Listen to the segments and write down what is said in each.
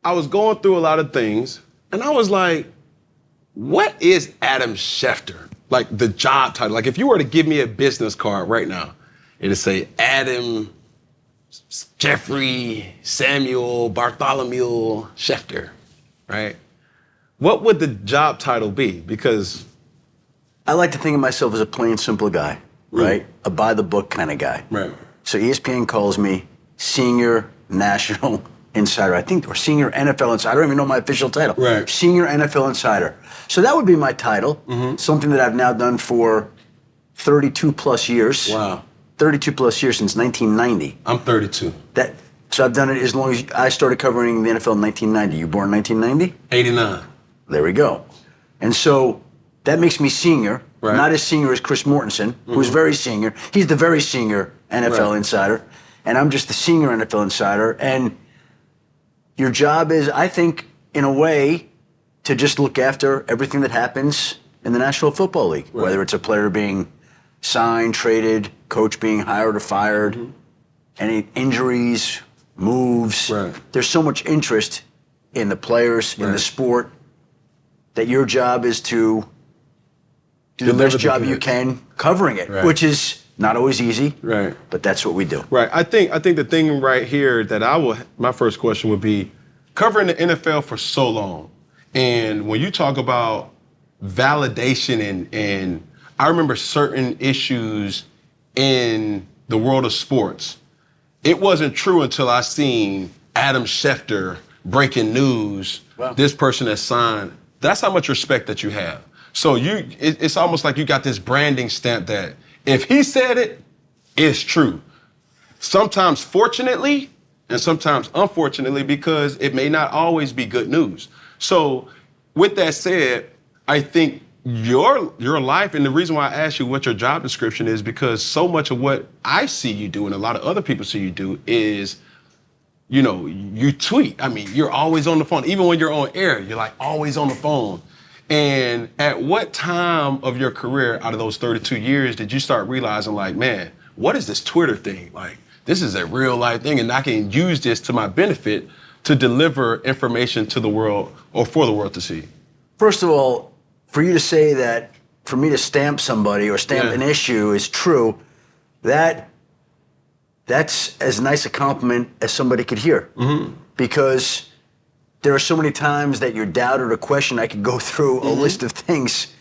I was going through a lot of things, and I was like, what is Adam Schefter? Like the job title. Like if you were to give me a business card right now, it'd say Adam Jeffrey Samuel Bartholomew Schefter, right? What would the job title be? Because I like to think of myself as a plain, simple guy, right? A by-the-book kind of guy. Right. So ESPN calls me Senior National Insider, I think, or Senior NFL Insider. I don't even know my official title. Right. Senior NFL Insider. So that would be my title, something that I've now done for 32 plus years. Wow. 32 plus years since 1990. I'm 32. So I've done it as long as I started covering the NFL in 1990. You born 1990? 89. There we go. And so that makes me senior, Right. not as senior as Chris Mortensen, who's very senior. He's the very senior NFL insider, and I'm just the senior NFL insider. And your job is, I think, in a way, to just look after everything that happens in the National Football League, whether it's a player being signed, traded, coach being hired or fired, any injuries, moves. Right. There's so much interest in the players, in the sport, that your job is to do the best job you can covering it, which is not always easy, but that's what we do. Right. I think the thing right here that my first question would be, covering the NFL for so long, and when you talk about validation and I remember certain issues in the world of sports, it wasn't true until I seen Adam Schefter breaking news, this person has signed. That's how much respect that you have. So it's almost like you got this branding stamp that if he said it, it's true. Sometimes fortunately, and sometimes unfortunately, because it may not always be good news. So with that said, I think your life, and the reason why I asked you what your job description is, because so much of what I see you do and a lot of other people see you do is, you tweet. I mean, you're always on the phone. Even when you're on air, you're like always on the phone. And at what time of your career out of those 32 years did you start realizing like, man, what is this Twitter thing? Like, this is a real life thing and I can use this to my benefit to deliver information to the world or for the world to see? First of all, for you to say that, for me to stamp somebody or stamp an issue is true, that's as nice a compliment as somebody could hear. Because there are so many times that you're doubted or questioned. I could go through a list of things,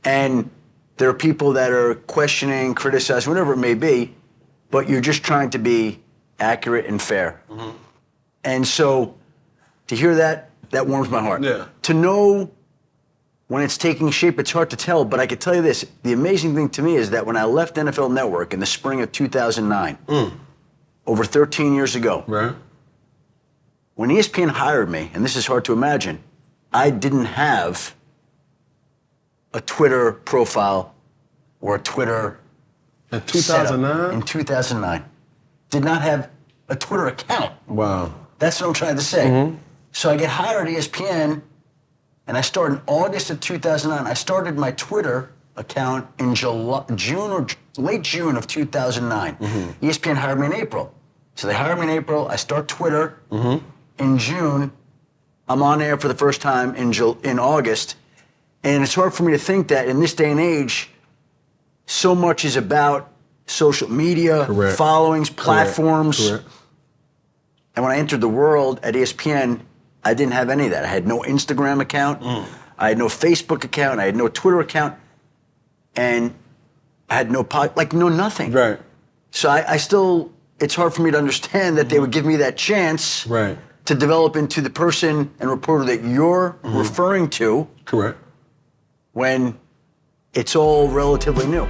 and there are people that are questioning, criticizing, whatever it may be, but you're just trying to be accurate and fair. And so to hear that warms my heart. To know when it's taking shape, it's hard to tell, but I can tell you this. The amazing thing to me is that when I left NFL Network in the spring of 2009, over 13 years ago, when ESPN hired me, and this is hard to imagine, I didn't have a Twitter profile or a Twitter in 2009? In 2009. Did not have a Twitter account. Wow. That's what I'm trying to say. So I get hired at ESPN, and I start in August of 2009. I started my Twitter account in late June of 2009. ESPN hired me in April. So they hired me in April. I start Twitter. In June, I'm on air for the first time in August. And it's hard for me to think that in this day and age, so much is about social media, followings, platforms. And when I entered the world at ESPN, I didn't have any of that. I had no Instagram account. I had no Facebook account. I had no Twitter account. And I had no nothing. So I still, it's hard for me to understand that they would give me that chance to develop into the person and reporter that you're referring to. When it's all relatively new.